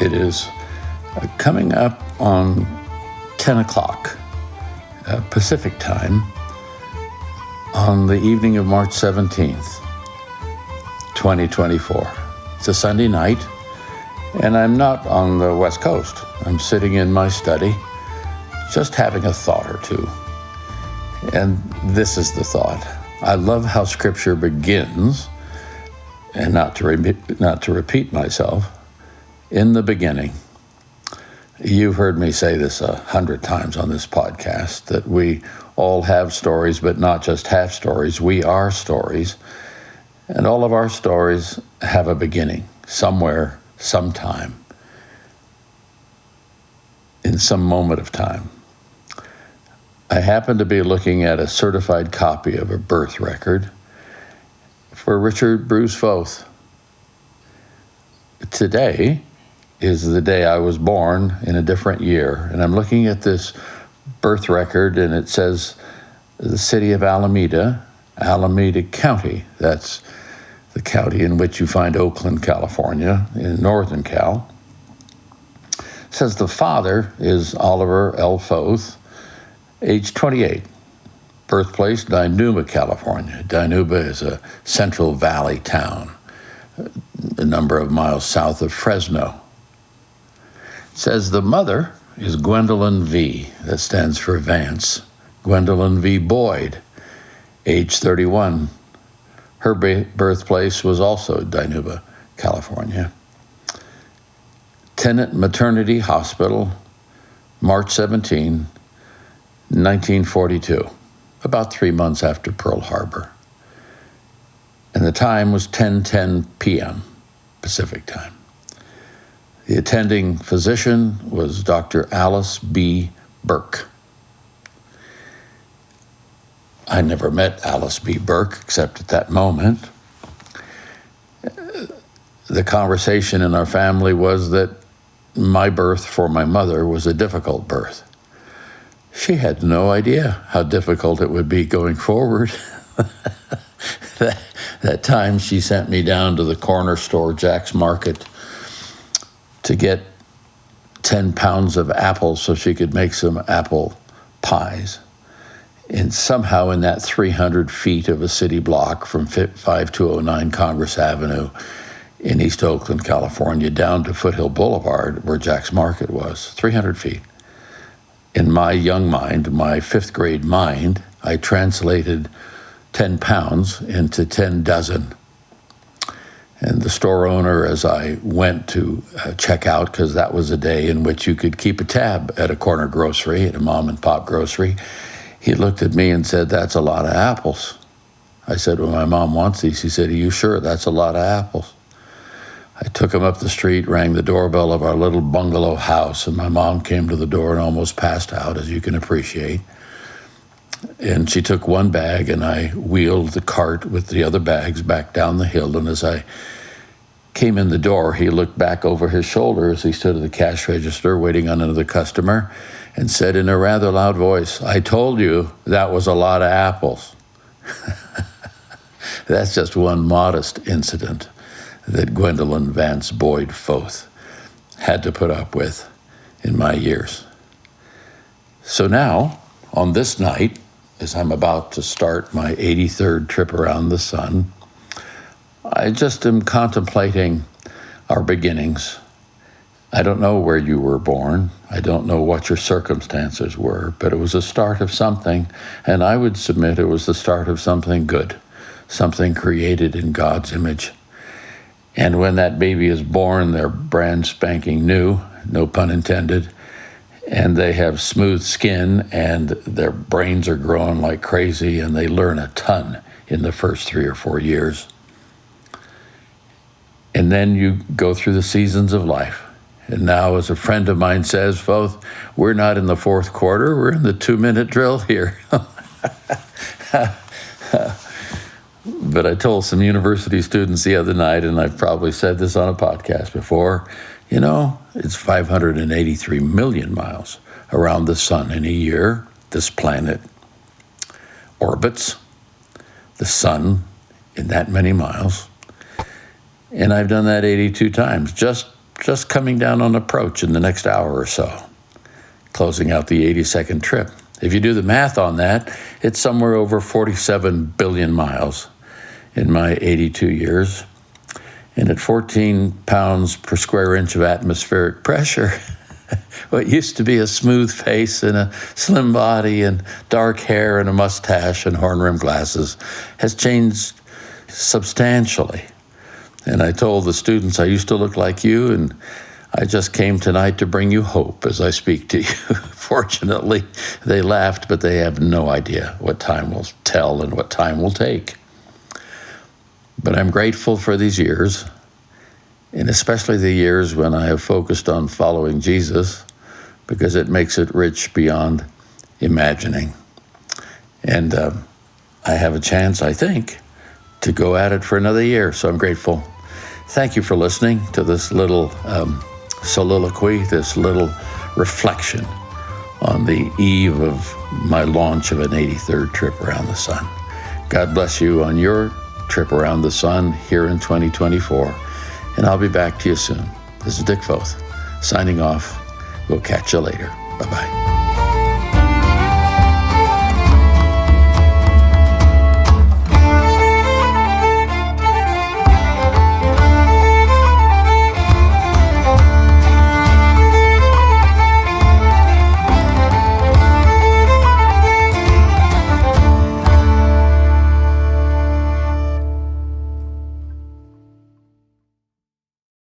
It is coming up on 10 o'clock Pacific time on the evening of March 17th, 2024. It's a Sunday night, and I'm not on the West Coast. I'm sitting in my study, just having a thought or two. And this is the thought. I love how Scripture begins, and not to repeat myself, in the beginning. You've heard me say this 100 times on this podcast, that we all have stories, but not just have stories. We are stories. And all of our stories have a beginning, somewhere, sometime, in some moment of time. I happen to be looking at a certified copy of a birth record for Richard Bruce Foth. Today is the day I was born in a different year, and I'm looking at this birth record, and it says the city of Alameda County. That's the county in which you find Oakland, California, in northern Cal. It says the father is Oliver L. Foth, age 28. Birthplace, Dinuba, California. Dinuba is a Central Valley town, a number of miles south of Fresno. It says the mother is Gwendolyn V. That stands for Vance. Gwendolyn V. Boyd, age 31. Her birthplace was also Dinuba, California. Tennant Maternity Hospital, March 17, 1942, about 3 months after Pearl Harbor. And the time was 10:10 p.m. Pacific time. The attending physician was Dr. Alice B. Burke. I never met Alice B. Burke except at that moment. The conversation in our family was that my birth for my mother was a difficult birth. She had no idea how difficult it would be going forward. That time she sent me down to the corner store, Jack's Market, to get 10 pounds of apples so she could make some apple pies. And somehow in that 300 feet of a city block from 5209 Congress Avenue in East Oakland, California, down to Foothill Boulevard, where Jack's Market was, 300 feet. In my young mind, my fifth grade mind, I translated 10 pounds into 10 dozen. And the store owner, as I went to check out, because that was a day in which you could keep a tab at a corner grocery, at a mom and pop grocery, he looked at me and said, "That's a lot of apples." I said, "Well, my mom wants these." He said, "Are you sure? That's a lot of apples." I took him up the street, rang the doorbell of our little bungalow house, and my mom came to the door and almost passed out, as you can appreciate. And she took one bag, and I wheeled the cart with the other bags back down the hill. And as I came in the door, he looked back over his shoulder as he stood at the cash register waiting on another customer and said in a rather loud voice, "I told you that was a lot of apples." That's just one modest incident that Gwendolyn Vance Boyd Foth had to put up with in my years. So now, on this night, as I'm about to start my 83rd trip around the sun, I just am contemplating our beginnings. I don't know where you were born. I don't know what your circumstances were, but it was the start of something, and I would submit it was the start of something good, something created in God's image. And when that baby is born, they're brand spanking new, no pun intended, and they have smooth skin, and their brains are growing like crazy, and they learn a ton in the first 3 or 4 years. And then you go through the seasons of life. And now, as a friend of mine says, Foth, we're not in the fourth quarter, we're in the 2-minute drill here. But I told some university students the other night, and I've probably said this on a podcast before, it's 583 million miles around the sun in a year. This planet orbits the sun in that many miles. And I've done that 82 times, just just coming down on approach in the next hour or so, closing out the 82nd trip. If you do the math on that, it's somewhere over 47 billion miles in my 82 years. And at 14 pounds per square inch of atmospheric pressure, what used to be a smooth face and a slim body and dark hair and a mustache and horn-rimmed glasses has changed substantially. And I told the students I used to look like you, and I just came tonight to bring you hope as I speak to you. Fortunately, they laughed, but they have no idea what time will tell and what time will take. But I'm grateful for these years, and especially the years when I have focused on following Jesus, because it makes it rich beyond imagining. And I have a chance, I think, to go at it for another year, so I'm grateful. Thank you for listening to this little soliloquy, this little reflection on the eve of my launch of an 83rd trip around the sun. God bless you on your trip around the sun here in 2024, and I'll be back to you soon. This is Dick Foth, signing off. We'll catch you later. Bye-bye.